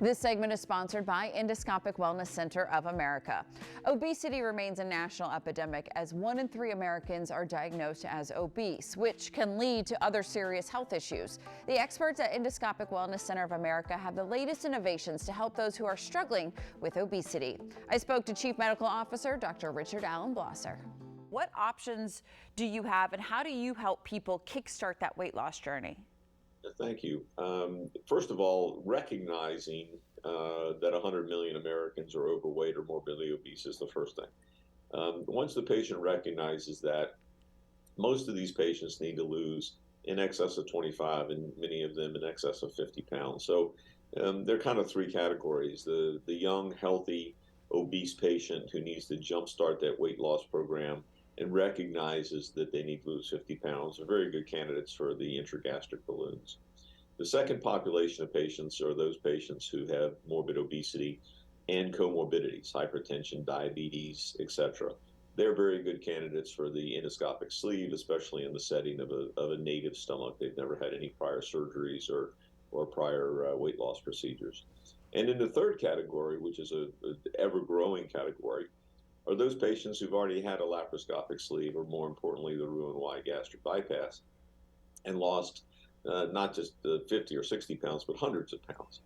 This segment is sponsored by Endoscopic Wellness Center of America. Obesity remains a national epidemic as 1 in 3 Americans are diagnosed as obese, which can lead to other serious health issues. The experts at Endoscopic Wellness Center of America have the latest innovations to help those who are struggling with obesity. I spoke to Chief Medical Officer Dr. Richard Allen Blosser. What options do you have and how do you help people kickstart that weight loss journey? Thank you. First of all, recognizing that 100 million Americans are overweight or morbidly obese is the first thing. Once the patient recognizes that, most of these patients need to lose in excess of 25 and many of them in excess of 50 pounds. So there are kind of 3 categories. The young, healthy, obese patient who needs to jumpstart that weight loss program and recognizes that they need to lose 50 pounds are very good candidates for the intragastric balloons. The second population of patients are those patients who have morbid obesity and comorbidities, hypertension, diabetes, etc. They're very good candidates for the endoscopic sleeve, especially in the setting of a native stomach. They've never had any prior surgeries or prior weight loss procedures. And in the third category, which is an ever-growing category, are those patients who've already had a laparoscopic sleeve, or more importantly, the Roux-en-Y gastric bypass, and lost not just 50 or 60 pounds, but hundreds of pounds,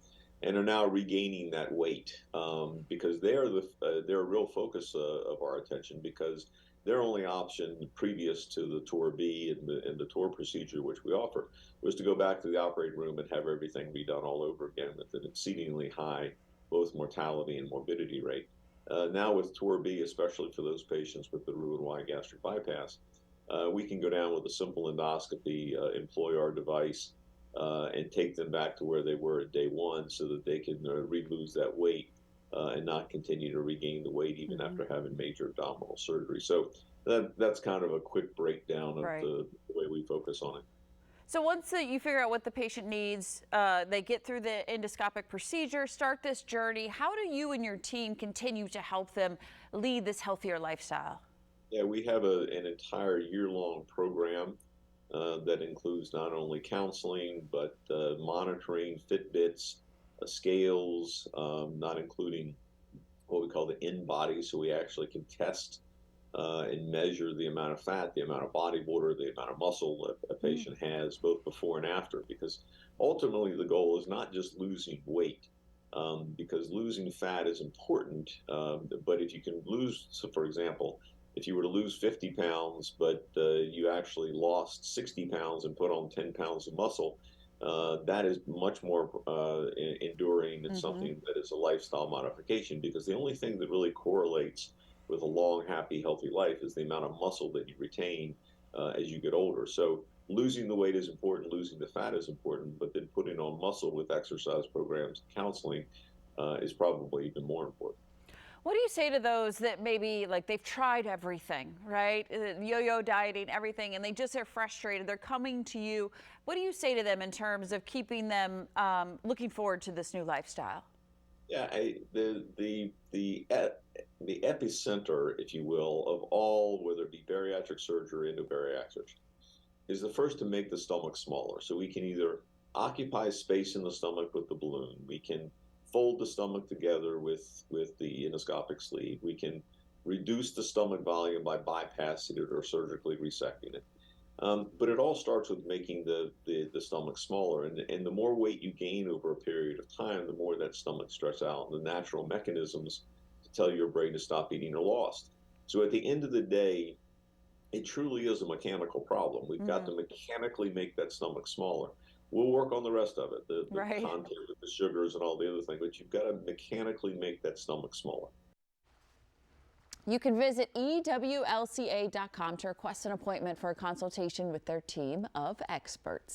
and are now regaining that weight because they're a real focus of our attention, because their only option previous to the TOR B and the TOR procedure, which we offer, was to go back to the operating room and have everything be done all over again with an exceedingly high both mortality and morbidity rate. Now with TOR B, especially for those patients with the Roux-en-Y gastric bypass, we can go down with a simple endoscopy, employ our device, and take them back to where they were at day 1 so that they can re-lose that weight and not continue to regain the weight even after having major abdominal surgery. So that's kind of a quick breakdown of the way we focus on it. So once you figure out what the patient needs, they get through the endoscopic procedure, start this journey, how do you and your team continue to help them lead this healthier lifestyle? Yeah, we have an entire year-long program that includes not only counseling, but monitoring, Fitbits, scales, not including what we call the in-body, so we actually can test and measure the amount of fat, the amount of body water, the amount of muscle a patient has, both before and after, because ultimately the goal is not just losing weight, because losing fat is important, but if you can lose, so for example, if you were to lose 50 pounds, but you actually lost 60 pounds and put on 10 pounds of muscle, that is much more enduring and something that is a lifestyle modification, because the only thing that really correlates with a long, happy, healthy life is the amount of muscle that you retain as you get older. So losing the weight is important, losing the fat is important, but then putting on muscle with exercise programs and counseling is probably even more important. What do you say to those that maybe like they've tried everything, right? Yo-yo dieting, everything, and they just are frustrated. They're coming to you. What do you say to them in terms of keeping them looking forward to this new lifestyle? Yeah, the epicenter, if you will, of all, whether it be bariatric surgery or endobariatric, is the first to make the stomach smaller. So we can either occupy space in the stomach with the balloon, we can fold the stomach together with the endoscopic sleeve, we can reduce the stomach volume by bypassing it or surgically resecting it. But it all starts with making the stomach smaller, and the more weight you gain over a period of time, the more that stomach stretches out, and the natural mechanisms to tell your brain to stop eating are lost. So at the end of the day, it truly is a mechanical problem. We've got to mechanically make that stomach smaller. We'll work on the rest of it, the content of the sugars and all the other things, but you've got to mechanically make that stomach smaller. You can visit EWLCA.com to request an appointment for a consultation with their team of experts.